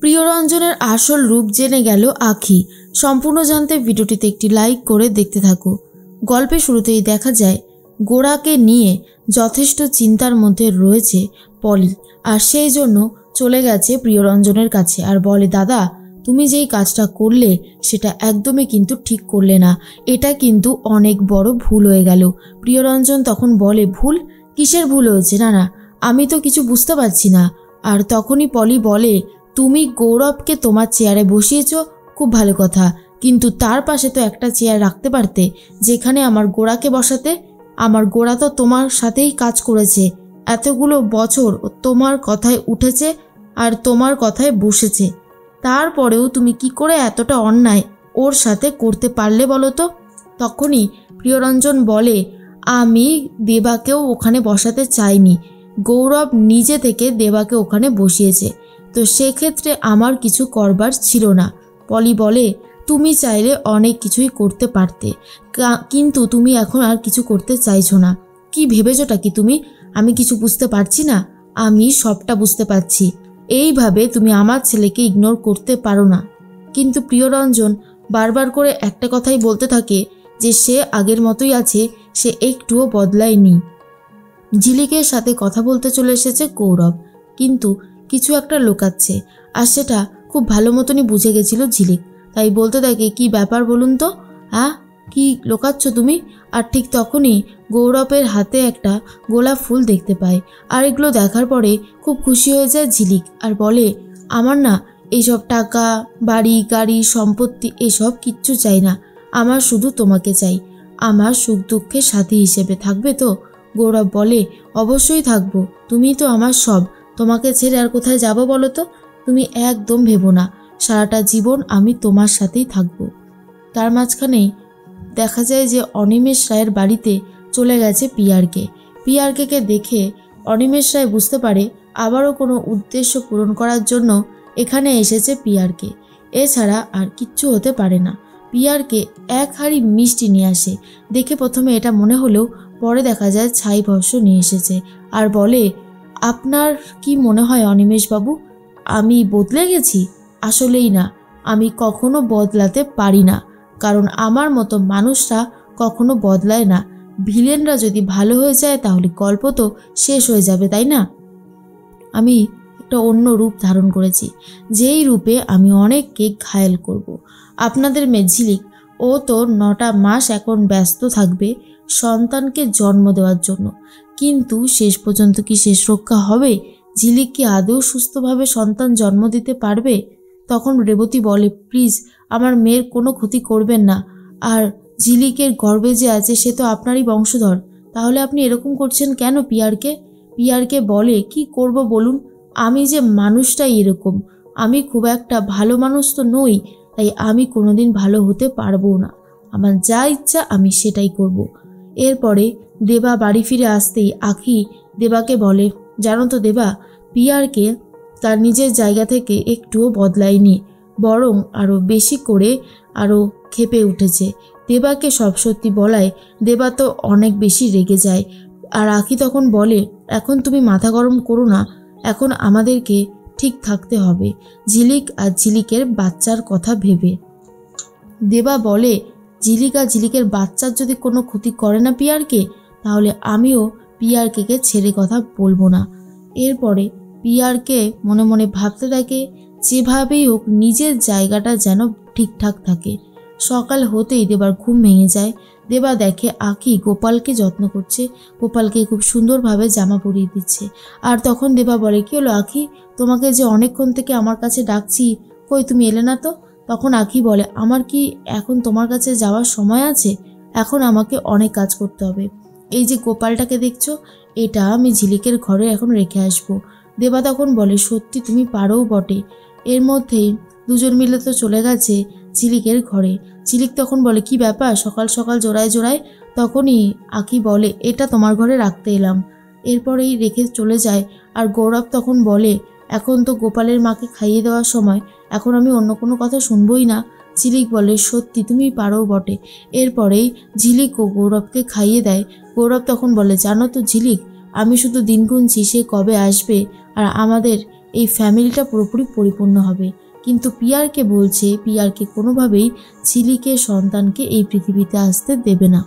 প্রিয়রঞ্জনের আসল রূপ জেনে গেল আঁখি। সম্পূর্ণ জানতে ভিডিওটিতে একটি লাইক করে দেখতে থাকো। গল্পের শুরুতেই দেখা যায় গোড়াকে নিয়ে যথেষ্ট চিন্তার মধ্যে রয়েছে পলি, আর সেই জন্য চলে গেছে প্রিয়রঞ্জনের কাছে আর বলে, দাদা তুমি যেই কাজটা করলে সেটা একদমই কিন্তু ঠিক করলে না, এটা কিন্তু অনেক বড় ভুল হয়ে গেল। প্রিয়রঞ্জন তখন বলে, ভুল? কিসের ভুল হয়েছে? না না, আমি তো কিছু বুঝতে পারছি না। আর তখনই পলি বলে, তুমি গৌরবকে তোমার চেয়ারে বসিয়েছ, খুব ভালো কথা, কিন্তু তার পাশে তো একটা চেয়ার রাখতে পারতে যেখানে আমার গোড়াকে বসাতে। আমার গোড়া তো তোমার সাথেই কাজ করেছে, এতগুলো বছর তোমার কথায় উঠেছে আর তোমার কথায় বসেছে, তারপরেও তুমি কি করে এতটা অন্যায় ওর সাথে করতে পারলে বলো তো? তখনই প্রিয়রঞ্জন বলে, আমি দেবাকেও ওখানে বসাতে চাইনি, গৌরব নিজে থেকে দেবাকে ওখানে বসিয়েছে, তো সেক্ষেত্রে আমার কিছু করবার ছিল না। পলি বলে, তুমি চাইলে অনেক কিছুই করতে পারতে, কিন্তু তুমি এখন আর কিছু করতে চাইছো না। কি ভেবেছোটা কি তুমি? আমি কিছু বুঝতে পারছি না? আমি সবটা বুঝতে পারছি। এইভাবে তুমি আমার ছেলেকে ইগনোর করতে পারো না। কিন্তু প্রিয়রঞ্জন বারবার করে একটা কথাই বলতে থাকে যে সে আগের মতোই আছে, সে একটুও বদলায়নি। ঝিলিকের সাথে কথা বলতে চলে এসেছে গৌরব, কিন্তু কিছু একটা লুকাচ্ছে, আর সেটা খুব ভালো মতনই বুঝে গেছিল ঝিলিক। তাই বলতে থাকে, কি ব্যাপার বলুন তো, হ্যাঁ কি লুকাচ্ছ তুমি? আর ঠিক তখনই গৌরবের হাতে একটা গোলাপ ফুল দেখতে পায়, আর এগুলো দেখার পরে খুব খুশি হয়ে যায় ঝিলিক, আর বলে, আমার না এইসব টাকা বাড়ি গাড়ি সম্পত্তি এসব কিচ্ছু চাই না, আমার শুধু তোমাকে চাই, আমার সুখ দুঃখের সাথী হিসেবে থাকবে তো? গৌরব বলে, অবশ্যই থাকবো, তুমি তো আমার সব, তোমাকে ছেড়ে আর কোথায় যাব বলো তো? তুমি একদম ভেবো না, সারাটা জীবন আমি তোমার সাথেই থাকবো। তার মাঝখানেই দেখা যায় যে অনিমেষ রায়ের বাড়িতে চলে গেছে পিয়ারকে দেখে অনিমেষ রায় বুঝতে পারে আবারও কোনো উদ্দেশ্য পূরণ করার জন্য এখানে এসেছে পিয়ারকে, এছাড়া আর কিচ্ছু হতে পারে না। পিয়ারকে এক হাঁড়ি মিষ্টি নিয়ে আসে, দেখে প্রথমে এটা মনে হলেও পরে দেখা যায় ছাই ভস্য নিয়ে এসেছে, আর বলে, আপনার কি মনে হয় অনিমেষবাবু আমি বদলে গেছি? আসলেই না, আমি কখনো বদলাতে পারি না, কারণ আমার মতো মানুষরা কখনো বদলায় না। ভিলেনরা যদি ভালো হয়ে যায় তাহলে গল্প তো শেষ হয়ে যাবে, তাই না? আমি একটা অন্য রূপ ধারণ করেছি, যেই রূপে আমি অনেককে ঘায়েল করব। আপনাদের মেয়ে ঝিলিক, ও তো 9টা মাস এখন ব্যস্ত থাকবে সন্তানকে জন্ম দেওয়ার জন্য, কিন্তু শেষ পর্যন্ত কি শেষ রক্ষা হবে? ঝিলিক কি আদৌ সুস্থভাবে সন্তান জন্ম দিতে পারবে? তখন রেবতী বলে, প্লিজ আমার মেয়ের কোনো ক্ষতি করবেন না, আর ঝিলিকের গর্ভে যে আছে সে তো আপনারই বংশধর, তাহলে আপনি এরকম করছেন কেন পিয়ারকে বলে, কি করব বলুন, আমি যে মানুষটাই এরকম, আমি খুব একটা ভালো মানুষ তো নই, তাই আমি কোনোদিন ভালো হতে পারবো না, আমার যা ইচ্ছা আমি সেটাই করব। এরপরে দেবা বাড়ি ফিরে আসতেই আঁখি দেবাকে বলে, জানো তো দেবা, পিয়ারকে তার নিজের জায়গা থেকে একটুও বদলায়নি, বরং আরও বেশি করে আরও ক্ষেপে উঠেছে। দেবাকে সব সত্যি বলায় দেবা তো অনেক বেশি রেগে যায়, আর আঁখি তখন বলে, এখন তুমি মাথা গরম করো না, এখন আমাদেরকে ঠিক থাকতে হবে ঝিলিক আর ঝিলিকের বাচ্চার কথা ভেবে। দেবা বলে, ঝিলিক আর ঝিলিকের বাচ্চার যদি কোনো ক্ষতি করে না পিয়ারকে, তাহলে আমিও পিয়ারকে ছেড়ে কথা বলবো না। এরপরে পিয়ারকে মনে মনে ভাবতে থাকে, যেভাবেই হোক নিজের জায়গাটা যেন ঠিকঠাক থাকে। সকাল হতেই দেবার ঘুম ভেঙে যায়। দেবা দেখে আঁখি গোপালকে যত্ন করছে, গোপালকে খুব সুন্দরভাবে জামা পরিয়ে দিচ্ছে। আর তখন দেবা বলে, কি হলো আঁখি, তোমাকে যে অনেকক্ষণ থেকে আমার কাছে ডাকছি, কই তুমি এলে না তো? তখন আঁখি বলে, আমার কি এখন তোমার কাছে যাওয়ার সময় আছে? এখন আমাকে অনেক কাজ করতে হবে। এই যে গোপালটাকে দেখছো, এটা আমি ঝিলিকের ঘরে এখন রেখে আসবো। দেবা তখন বলে, সত্যি তুমি পারোও বটে। এর মধ্যেই দুজন মিলে তো চলে গেছে ঝিলিকের ঘরে। ঝিলিক তখন বলে, কি ব্যাপার সকাল সকাল জোড়ায় জোড়ায়? তখনই আঁখি বলে, এটা তোমার ঘরে রাখতে এলাম। এরপরেই রেখে চলে যায়। আর গৌরব তখন বলে, এখন তো গোপালের মাকে খাইয়ে দেওয়ার সময়, এখন আমি অন্য কোনো কথা শুনবই না। ঝিলিক বলে, সত্যি তুমি পারো বটে। এরপরেই ঝিলিক ও গৌরবকে খাইয়ে দেয়। গৌরব তখন বলে, জানো তো ঝিলিক, আমি শুধু দিন গুনছি সে কবে আসবে আর আমাদের এই ফ্যামিলিটা পুরোপুরি পরিপূর্ণ হবে। কিন্তু পিয়ারকে বলছে পিয়ারকে কোনোভাবেই ঝিলিকের সন্তানকে এই পৃথিবীতে আসতে দেবে না।